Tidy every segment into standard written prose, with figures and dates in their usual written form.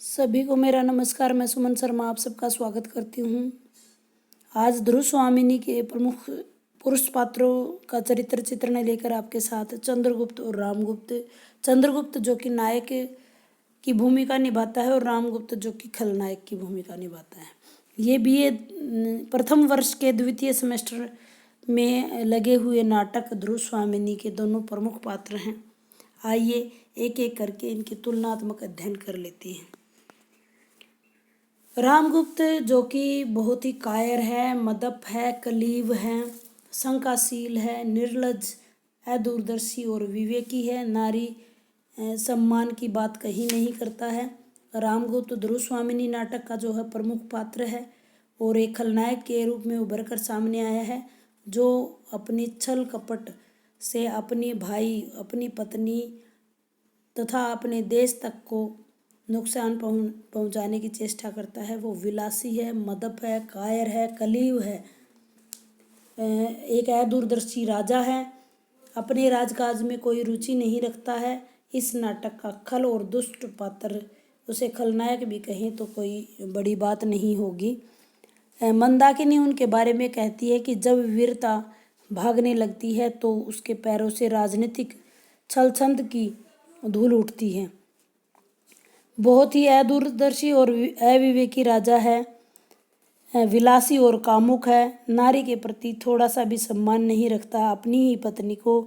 सभी को मेरा नमस्कार। मैं सुमन शर्मा आप सबका स्वागत करती हूँ। आज ध्रुव स्वामिनी के प्रमुख पुरुष पात्रों का चरित्र चित्रण लेकर आपके साथ चंद्रगुप्त और रामगुप्त। चंद्रगुप्त जो कि नायक की भूमिका निभाता है और रामगुप्त जो कि खलनायक की भूमिका निभाता है। ये बीए प्रथम वर्ष के द्वितीय सेमेस्टर में लगे हुए नाटक ध्रुव स्वामिनी के दोनों प्रमुख पात्र हैं। आइए एक एक करके इनकी तुलनात्मक अध्ययन कर लेते हैं। रामगुप्त जो कि बहुत ही कायर है, मदप है, कलीव है, शंकाशील है, निर्लज, अदूरदर्शी और विवेकी है। नारी सम्मान की बात कहीं नहीं करता है। रामगुप्त ध्रुव स्वामिनी नाटक का जो है प्रमुख पात्र है और एक खलनायक के रूप में उभर कर सामने आया है, जो अपनी छल कपट से अपने भाई, अपनी पत्नी तथा अपने देश तक को नुकसान पहुंचाने की चेष्टा करता है। वो विलासी है, मदप है, कायर है, कलीव है, एक अदूरदर्शी राजा है, अपने राजकाज में कोई रुचि नहीं रखता है। इस नाटक का खल और दुष्ट पात्र, उसे खलनायक भी कहें तो कोई बड़ी बात नहीं होगी। मंदाकिनी उनके बारे में कहती है कि जब वीरता भागने लगती है तो उसके पैरों से राजनीतिक छलछंद की धूल उठती है। बहुत ही अदूरदर्शी और अविवेकी राजा है, विलासी और कामुक है, नारी के प्रति थोड़ा सा भी सम्मान नहीं रखता, अपनी ही पत्नी को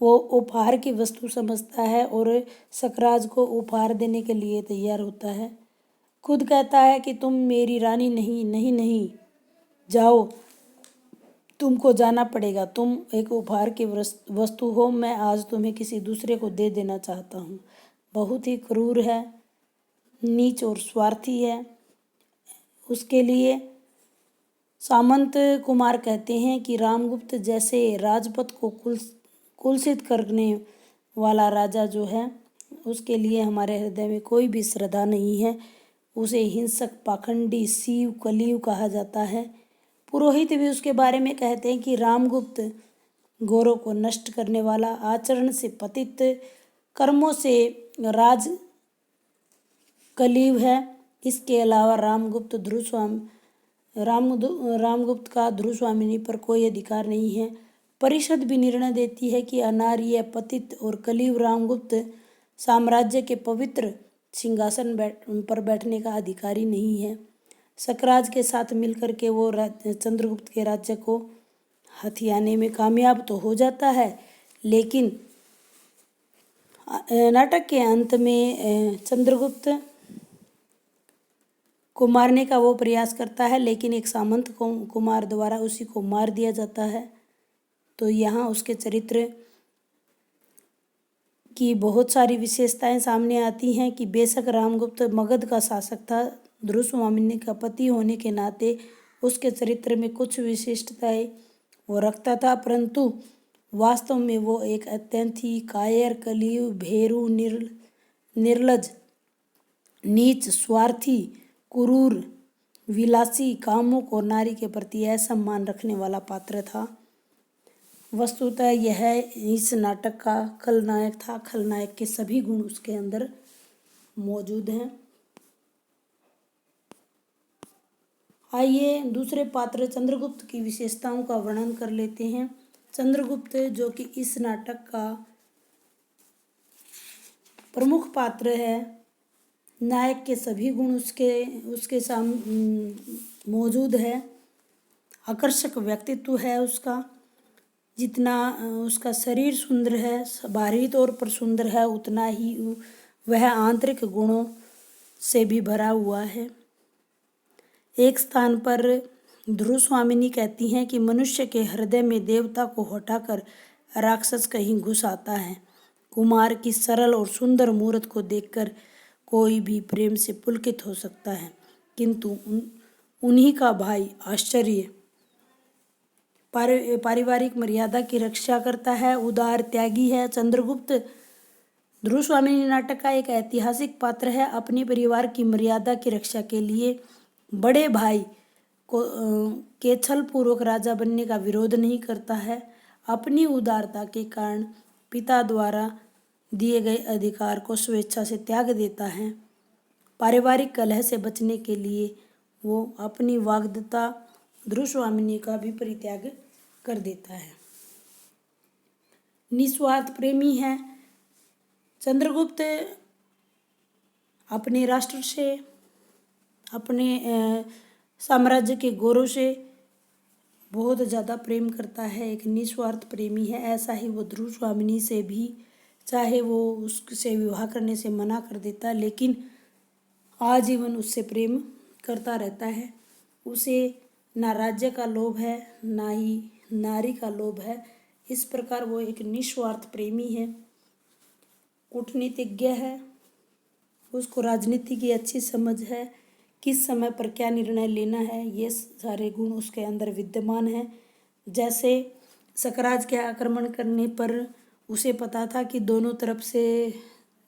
वो उपहार की वस्तु समझता है और सकराज को उपहार देने के लिए तैयार होता है। खुद कहता है कि तुम मेरी रानी नहीं, नहीं, नहीं, जाओ, तुमको जाना पड़ेगा, तुम एक उपहार की वस्तु हो, मैं आज तुम्हें किसी दूसरे को दे देना चाहता हूँ। बहुत ही क्रूर है, नीच और स्वार्थी है। उसके लिए सामंत कुमार कहते हैं कि रामगुप्त जैसे राजपथ को कुलसित करने वाला राजा जो है, उसके लिए हमारे हृदय में कोई भी श्रद्धा नहीं है। उसे हिंसक, पाखंडी, शिव, कलीव कहा जाता है। पुरोहित भी उसके बारे में कहते हैं कि रामगुप्त गौरव को नष्ट करने वाला, आचरण से पतित, कर्मों से राज कलीव है। इसके अलावा रामगुप्त का ध्रुव स्वामिनी पर कोई अधिकार नहीं है। परिषद भी निर्णय देती है कि अनार्य, पतित और कलीव रामगुप्त साम्राज्य के पवित्र सिंहासन पर बैठने का अधिकारी नहीं है। सकराज के साथ मिलकर के वो चंद्रगुप्त के राज्य को हथियाने में कामयाब तो हो जाता है, लेकिन नाटक के अंत में चंद्रगुप्त को मारने का वो प्रयास करता है, लेकिन एक सामंत कुमार द्वारा उसी को मार दिया जाता है। तो यहाँ उसके चरित्र की बहुत सारी विशेषताएं सामने आती हैं कि बेशक रामगुप्त मगध का शासक था, ध्रुव स्वामिनी का पति होने के नाते उसके चरित्र में कुछ विशिष्टताएं वो रखता था, परंतु वास्तव में वो एक अत्यंत ही कायर, कलीव, भेरू, निर्लज, नीच, स्वार्थी, क्रूर, विलासी, कामुक और नारी के प्रति असम्मान रखने वाला पात्र था। वस्तुतः यह इस नाटक का खलनायक था। खलनायक के सभी गुण उसके अंदर मौजूद हैं। आइए दूसरे पात्र चंद्रगुप्त की विशेषताओं का वर्णन कर लेते हैं। चंद्रगुप्त जो कि इस नाटक का प्रमुख पात्र है, नायक के सभी गुण उसके सामने मौजूद है। आकर्षक व्यक्तित्व है उसका, जितना उसका शरीर सुंदर है, बाहरी तौर पर सुंदर है, उतना ही वह आंतरिक गुणों से भी भरा हुआ है। एक स्थान पर ध्रुव स्वामिनी कहती हैं कि मनुष्य के हृदय में देवता को हटाकर राक्षस कहीं घुस आता है। कुमार की सरल और सुंदर मूर्त को देखकर कोई भी प्रेम से पुलकित हो सकता है, किंतु उन्हीं का भाई आश्चर्य पारिवारिक मर्यादा की रक्षा करता है, उदार, त्यागी है। चंद्रगुप्त ध्रुव स्वामिनी नाटक का एक ऐतिहासिक पात्र है। अपने परिवार की मर्यादा की रक्षा के लिए बड़े भाई को के छल पूर्वक राजा बनने का विरोध नहीं करता है। अपनी उदारता के कारण पिता द्वारा दिए गए अधिकार को स्वेच्छा से त्याग देता है। पारिवारिक कलह से बचने के लिए वो अपनी वाग्दत्ता ध्रुवस्वामिनी का भी परित्याग कर देता है। निस्वार्थ प्रेमी है। चंद्रगुप्त अपने राष्ट्र से, अपने साम्राज्य के गौरव से बहुत ज़्यादा प्रेम करता है, एक निस्वार्थ प्रेमी है। ऐसा ही वो ध्रुवस्वामिनी से भी, चाहे वो उससे विवाह करने से मना कर देता लेकिन आजीवन उससे प्रेम करता रहता है। उसे ना राज्य का लोभ है, ना ही नारी का लोभ है। इस प्रकार वो एक निस्वार्थ प्रेमी है, कूटनीतिज्ञ है, उसको राजनीति की अच्छी समझ है, किस समय पर क्या निर्णय लेना है, ये सारे गुण उसके अंदर विद्यमान हैं। जैसे सकराज के आक्रमण करने पर उसे पता था कि दोनों तरफ से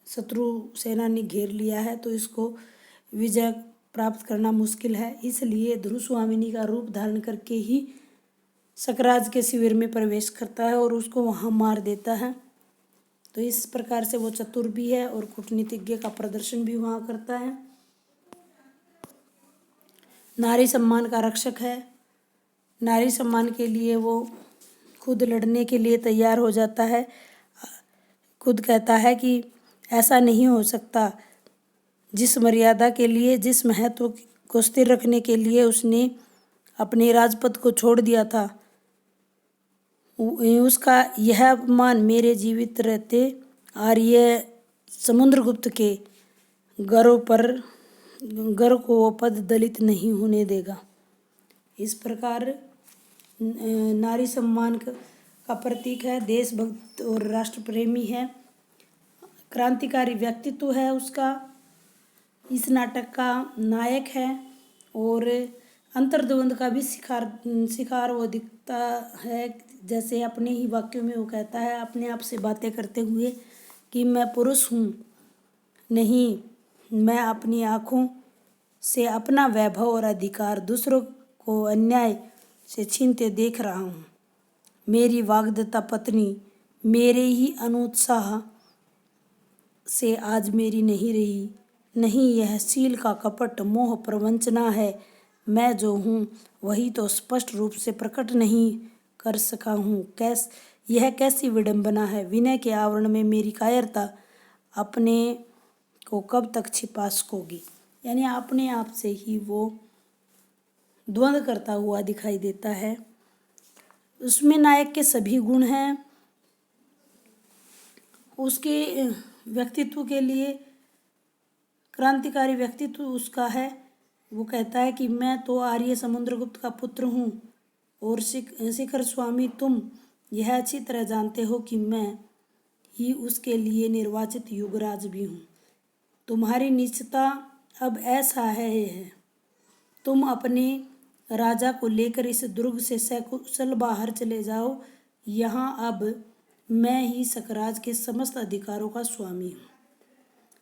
शत्रु सेना ने घेर लिया है, तो इसको विजय प्राप्त करना मुश्किल है। इसलिए ध्रुवस्वामिनी का रूप धारण करके ही सकराज के शिविर में प्रवेश करता है और उसको वहाँ मार देता है। तो इस प्रकार से वो चतुर भी है और कूटनीतिज्ञ का प्रदर्शन भी वहाँ करता है। नारी सम्मान का रक्षक है। नारी सम्मान के लिए वो खुद लड़ने के लिए तैयार हो जाता है। खुद कहता है कि ऐसा नहीं हो सकता। जिस मर्यादा के लिए, जिस महत्व को स्थिर रखने के लिए उसने अपने राजपद को छोड़ दिया था, उसका यह अपमान मेरे जीवित रहते आर्य समुद्रगुप्त के गर्व को वो पद दलित नहीं होने देगा। इस प्रकार नारी सम्मान का प्रतीक है, देशभक्त और राष्ट्र प्रेमी है, क्रांतिकारी व्यक्तित्व है उसका, इस नाटक का नायक है और अंतर्द्वंद का भी शिकार वो दिखता है। जैसे अपने ही वाक्यों में वो कहता है अपने आप से बातें करते हुए कि मैं पुरुष हूँ नहीं, मैं अपनी आँखों से अपना वैभव और अधिकार दूसरों को अन्याय से छीनते देख रहा हूँ। मेरी वाग्दत्ता पत्नी मेरे ही अनुत्साह से आज मेरी नहीं रही। नहीं, यह शील का कपट मोह प्रवंचना है। मैं जो हूँ वही तो स्पष्ट रूप से प्रकट नहीं कर सका हूँ। यह कैसी विडंबना है। विनय के आवरण में मेरी कायरता अपने को कब तक छिपा सकोगी। यानी अपने आप से ही वो द्वंद्व करता हुआ दिखाई देता है। उसमें नायक के सभी गुण हैं। उसके व्यक्तित्व के लिए क्रांतिकारी व्यक्तित्व उसका है। वो कहता है कि मैं तो आर्य समुद्रगुप्त का पुत्र हूँ और शिखर स्वामी तुम यह अच्छी तरह जानते हो कि मैं ही उसके लिए निर्वाचित युवराज भी हूँ। तुम्हारी निश्चयता अब ऐसा है तुम अपने राजा को लेकर इस दुर्ग से सकुशल बाहर चले जाओ। यहाँ अब मैं ही सकराज के समस्त अधिकारों का स्वामी हूँ।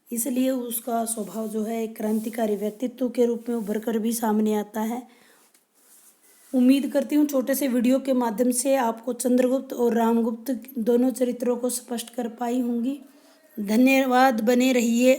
इसलिए उसका स्वभाव जो है एक क्रांतिकारी व्यक्तित्व के रूप में उभर कर भी सामने आता है। उम्मीद करती हूँ छोटे से वीडियो के माध्यम से आपको चंद्रगुप्त और रामगुप्त दोनों चरित्रों को स्पष्ट कर पाई होंगी। धन्यवाद, बने रहिए।